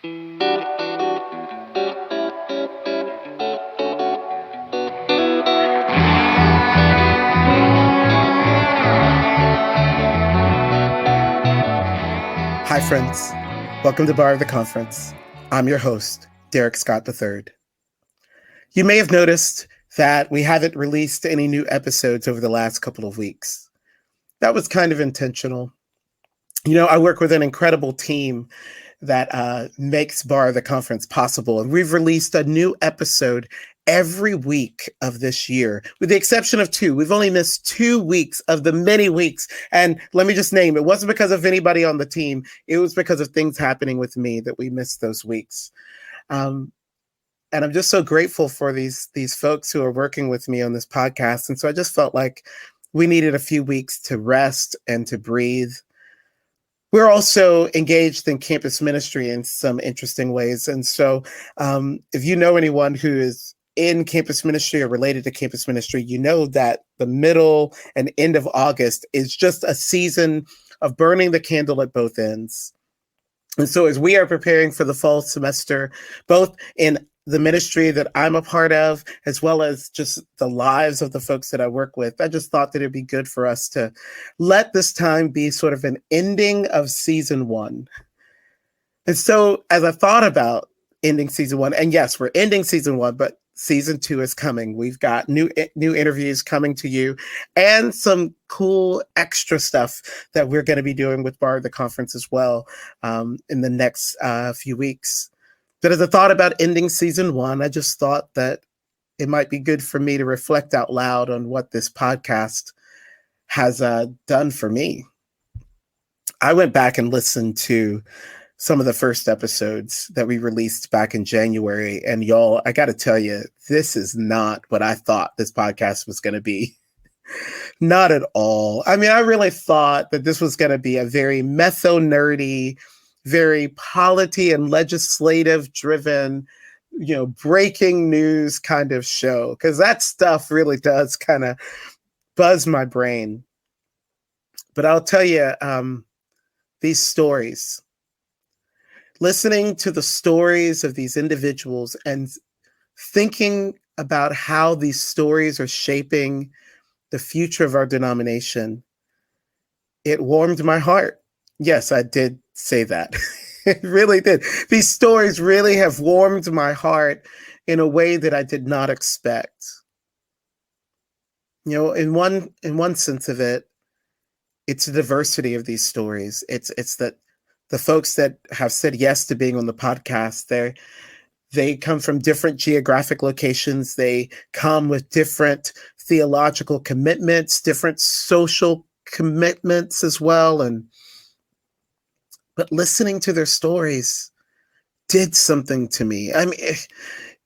Hi, friends. Welcome to Bar of the Conference. I'm your host, Derrick Scott III. You may have noticed that we haven't released any new episodes over the last couple of weeks. That was kind of intentional. You know, I work with an incredible team that makes Bar of the Conference possible, and we've released a new episode every week of this year, with the exception of 2. We've only missed 2 weeks of the many weeks. And let me just name it. It wasn't because of anybody on the team. It was because of things happening with me that we missed those weeks. And I'm just so grateful for these folks who are working with me on this podcast. And so I just felt like we needed a few weeks to rest and to breathe. We're also engaged in campus ministry in some interesting ways. And so if you know anyone who is in campus ministry or related to campus ministry, you know that the middle and end of August is just a season of burning the candle at both ends. And so as we are preparing for the fall semester, both in the ministry that I'm a part of, as well as just the lives of the folks that I work with, I just thought that it'd be good for us to let this time be sort of an ending of season 1. And so as I thought about ending season 1, and yes, we're ending season 1, but season 2 is coming. We've got new interviews coming to you and some cool extra stuff that we're going to be doing with Bar of the Conference as well in the next few weeks. But as I thought about ending season 1, I just thought that it might be good for me to reflect out loud on what this podcast has done for me. I went back and listened to some of the first episodes that we released back in January. And y'all, I got to tell you, this is not what I thought this podcast was going to be. Not at all. I mean, I really thought that this was going to be a very metho-nerdy, very polity and legislative driven, breaking news kind of show, because that stuff really does kind of buzz my brain. But I'll tell you, these stories, listening to the stories of these individuals and thinking about how these stories are shaping the future of our denomination, it warmed my heart. Yes, I did say that. It really did. These stories really have warmed my heart in a way that I did not expect. In one sense of it, it's the diversity of these stories. It's that the folks that have said yes to being on the podcast, they come from different geographic locations. They come with different theological commitments, different social commitments as well. But listening to their stories did something to me. I mean,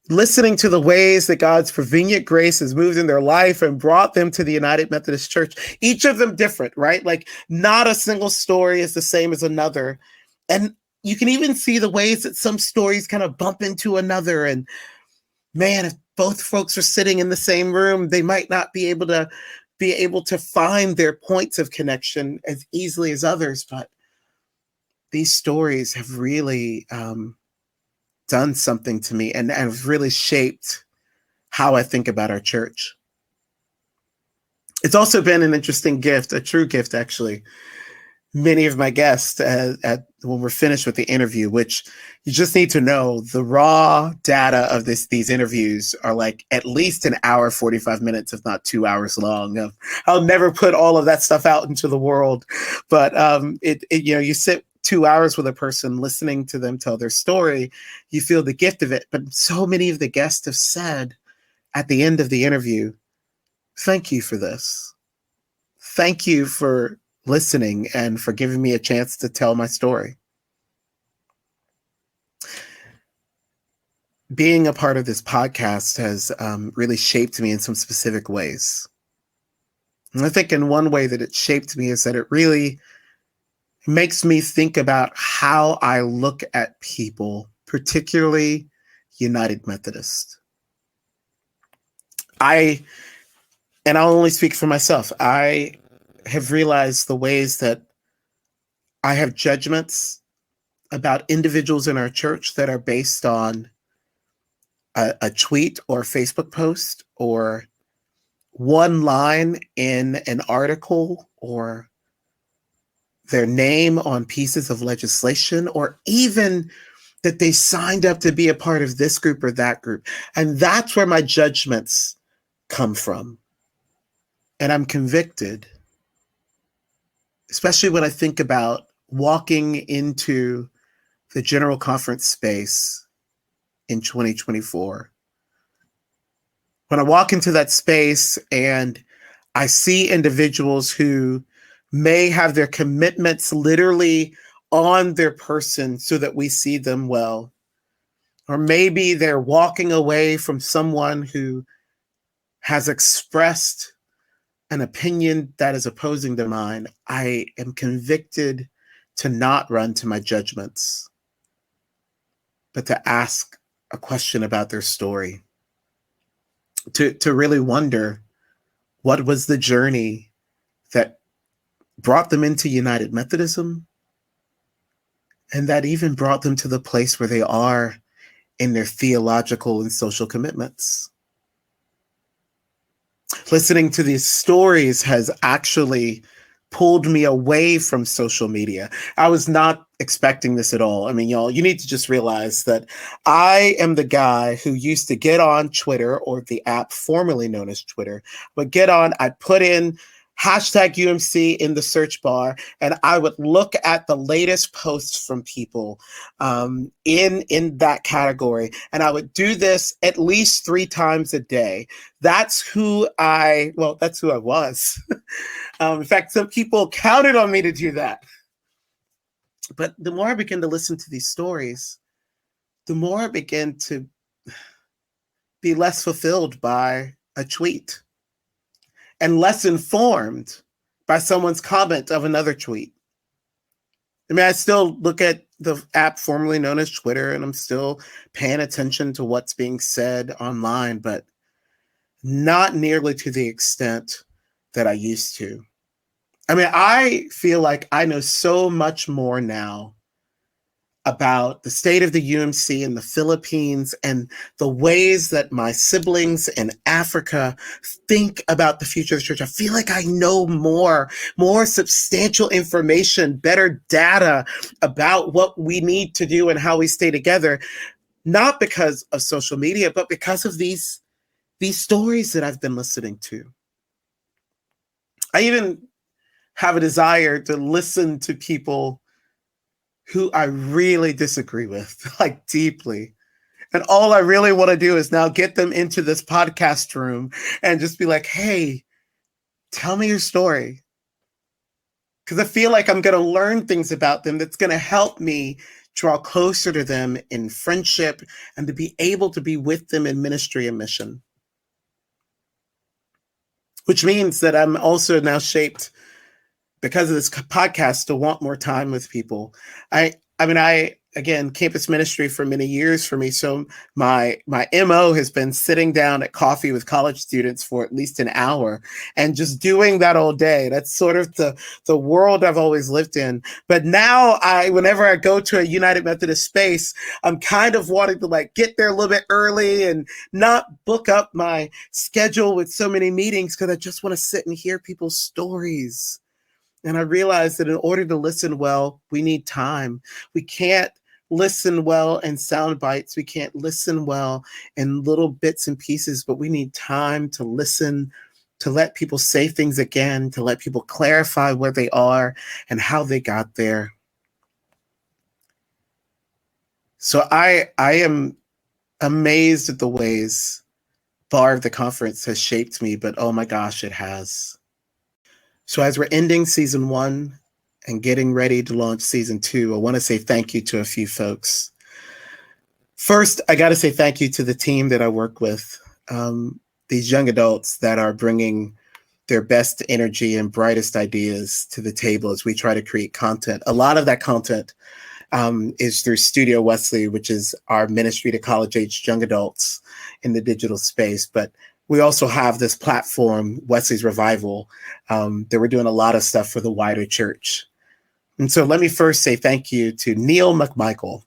listening to the ways that God's prevenient grace has moved in their life and brought them to the United Methodist Church, each of them different, right? Like not a single story is the same as another. And you can even see the ways that some stories kind of bump into another. And man, if both folks are sitting in the same room, they might not be able to find their points of connection as easily as others. But these stories have really done something to me and have really shaped how I think about our church. It's also been an interesting gift, a true gift, actually. Many of my guests when we're finished with the interview, which you just need to know, the raw data of these interviews are like at least an hour, 45 minutes, if not 2 hours long. I'll never put all of that stuff out into the world, but you sit 2 hours with a person listening to them tell their story, you feel the gift of it. But so many of the guests have said at the end of the interview, thank you for this. Thank you for listening and for giving me a chance to tell my story. Being a part of this podcast has really shaped me in some specific ways. And I think in one way that it shaped me is that it really makes me think about how I look at people, particularly United Methodist. And I'll only speak for myself, I have realized the ways that I have judgments about individuals in our church that are based on a tweet or Facebook post or one line in an article or their name on pieces of legislation, or even that they signed up to be a part of this group or that group. And that's where my judgments come from. And I'm convicted, especially when I think about walking into the general conference space in 2024. When I walk into that space and I see individuals who may have their commitments literally on their person so that we see them well, or maybe they're walking away from someone who has expressed an opinion that is opposing to mine, I am convicted to not run to my judgments, but to ask a question about their story, to really wonder what was the journey that brought them into United Methodism, and that even brought them to the place where they are in their theological and social commitments. Listening to these stories has actually pulled me away from social media. I was not expecting this at all. I mean, y'all, you need to just realize that I am the guy who used to get on Twitter, or the app formerly known as Twitter, but get on, I'd put in hashtag UMC in the search bar, and I would look at the latest posts from people in that category. And I would do this at least 3 times a day. That's who I was. In fact, some people counted on me to do that. But the more I begin to listen to these stories, the more I begin to be less fulfilled by a tweet and less informed by someone's comment of another tweet. I mean, I still look at the app formerly known as Twitter, and I'm still paying attention to what's being said online, but not nearly to the extent that I used to. I mean, I feel like I know so much more now about the state of the UMC in the Philippines and the ways that my siblings in Africa think about the future of the church. I feel like I know more substantial information, better data about what we need to do and how we stay together, not because of social media, but because of these stories that I've been listening to. I even have a desire to listen to people who I really disagree with, like deeply. And all I really want to do is now get them into this podcast room and just be like, hey, tell me your story. Because I feel like I'm going to learn things about them that's going to help me draw closer to them in friendship and to be able to be with them in ministry and mission. Which means that I'm also now shaped, because of this podcast, to want more time with people. I mean, again, campus ministry for many years for me. So my MO has been sitting down at coffee with college students for at least an hour and just doing that all day. That's sort of the world I've always lived in. But now whenever I go to a United Methodist space, I'm kind of wanting to like get there a little bit early and not book up my schedule with so many meetings, because I just want to sit and hear people's stories. And I realized that in order to listen well, we need time. We can't listen well in sound bites. We can't listen well in little bits and pieces, but we need time to listen, to let people say things again, to let people clarify where they are and how they got there. So I am amazed at the ways Bar of the Conference has shaped me, but oh my gosh, it has. So as we're ending season 1 and getting ready to launch season 2, I want to say thank you to a few folks. First, I got to say thank you to the team that I work with, these young adults that are bringing their best energy and brightest ideas to the table as we try to create content. A lot of that content is through Studio Wesley, which is our ministry to college-aged young adults in the digital space. But we also have this platform, Wesley's Revival, that we're doing a lot of stuff for the wider church. And so let me first say thank you to Neil McMichael.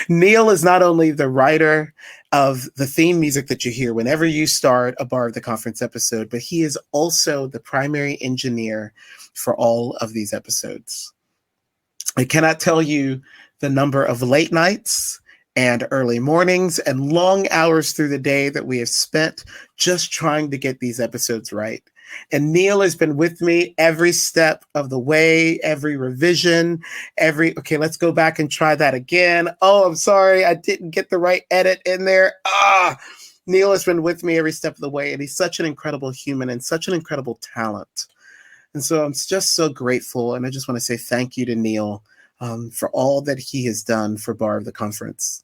Neil is not only the writer of the theme music that you hear whenever you start a Bar of the Conference episode, but he is also the primary engineer for all of these episodes. I cannot tell you the number of late nights and early mornings and long hours through the day that we have spent just trying to get these episodes right. And Neil has been with me every step of the way, every revision, okay, let's go back and try that again. Oh, I'm sorry, I didn't get the right edit in there. Neil has been with me every step of the way, and he's such an incredible human and such an incredible talent. And so I'm just so grateful, and I just want to say thank you to Neil for all that he has done for Bar of the Conference.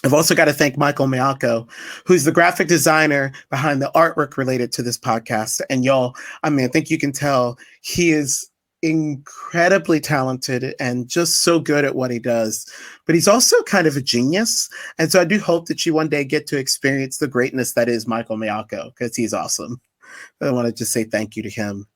I've also got to thank Michael Miyako, who's the graphic designer behind the artwork related to this podcast. And y'all, I think you can tell he is incredibly talented and just so good at what he does. But he's also kind of a genius. And so I do hope that you one day get to experience the greatness that is Michael Miyako, because he's awesome. I want to just say thank you to him.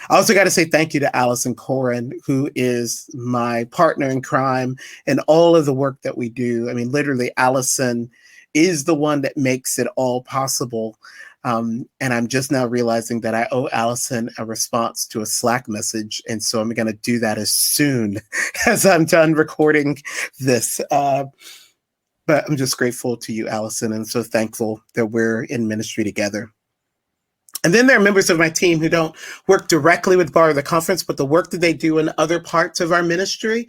I also got to say thank you to Allison Corin, who is my partner in crime in all of the work that we do. Literally, Allison is the one that makes it all possible. And I'm just now realizing that I owe Allison a response to a Slack message. And so I'm going to do that as soon as I'm done recording this. But I'm just grateful to you, Allison, and so thankful that we're in ministry together. And then there are members of my team who don't work directly with Bar of the Conference, but the work that they do in other parts of our ministry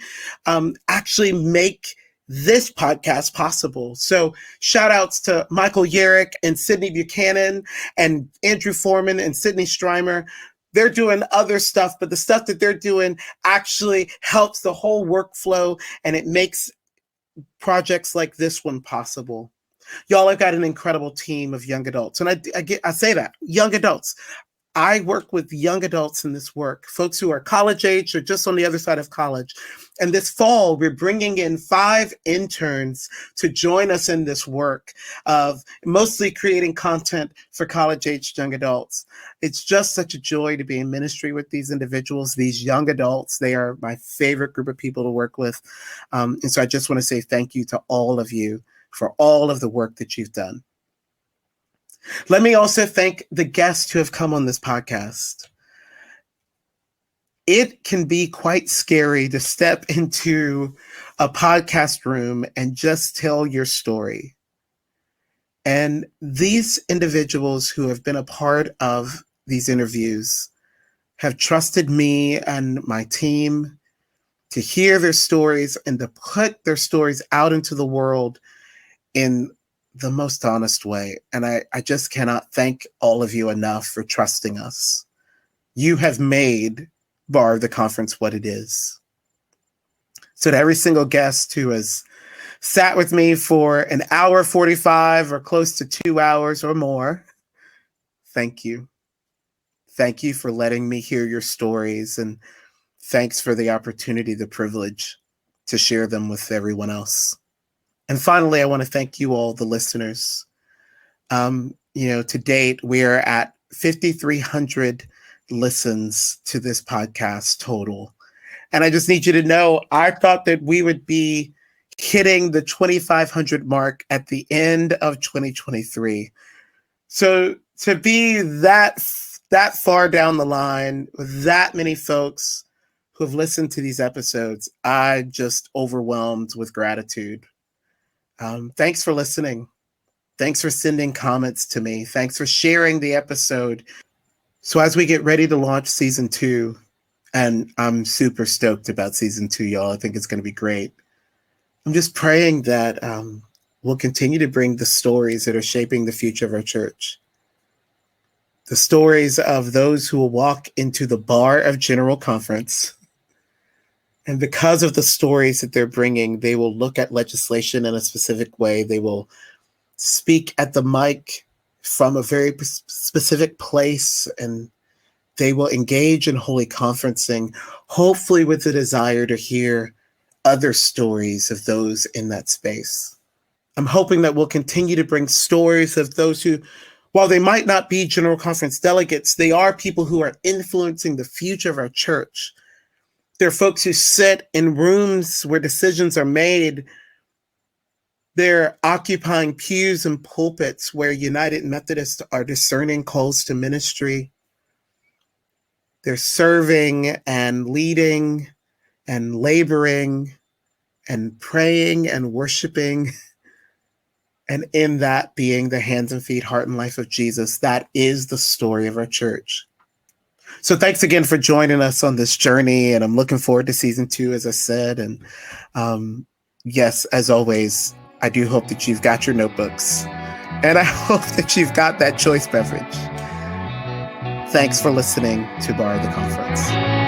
actually make this podcast possible. So shout outs to Michael Derrick and Sydney Buchanan and Andrew Foreman and Sydney Streimer. They're doing other stuff, but the stuff that they're doing actually helps the whole workflow, and it makes projects like this one possible. Y'all, I've got an incredible team of young adults. And I say that, young adults. I work with young adults in this work, folks who are college age or just on the other side of college. And this fall, we're bringing in 5 interns to join us in this work of mostly creating content for college-aged young adults. It's just such a joy to be in ministry with these individuals, these young adults. They are my favorite group of people to work with. And so I just want to say thank you to all of you for all of the work that you've done. Let me also thank the guests who have come on this podcast. It can be quite scary to step into a podcast room and just tell your story. And these individuals who have been a part of these interviews have trusted me and my team to hear their stories and to put their stories out into the world in the most honest way. And I just cannot thank all of you enough for trusting us. You have made Bar of the Conference what it is. So to every single guest who has sat with me for an hour 45 or close to 2 hours or more, thank you. Thank you for letting me hear your stories, and thanks for the opportunity, the privilege to share them with everyone else. And finally, I want to thank you all, the listeners. To date, we're at 5,300 listens to this podcast total. And I just need you to know, I thought that we would be hitting the 2,500 mark at the end of 2023. So to be that far down the line with that many folks who have listened to these episodes, I'm just overwhelmed with gratitude. Thanks for listening. Thanks for sending comments to me. Thanks for sharing the episode. So as we get ready to launch season 2, and I'm super stoked about season 2, y'all. I think it's going to be great. I'm just praying that we'll continue to bring the stories that are shaping the future of our church. The stories of those who will walk into the bar of General Conference. And because of the stories that they're bringing, they will look at legislation in a specific way. They will speak at the mic from a very specific place, and they will engage in holy conferencing, hopefully with the desire to hear other stories of those in that space. I'm hoping that we'll continue to bring stories of those who, while they might not be General Conference delegates, they are people who are influencing the future of our church. There are folks who sit in rooms where decisions are made. They're occupying pews and pulpits where United Methodists are discerning calls to ministry. They're serving and leading and laboring and praying and worshiping, and in that being the hands and feet, heart and life of Jesus. That is the story of our church. So thanks again for joining us on this journey, and I'm looking forward to season 2, as I said. And yes, as always, I do hope that you've got your notebooks, and I hope that you've got that choice beverage. Thanks for listening to Bar the Conference.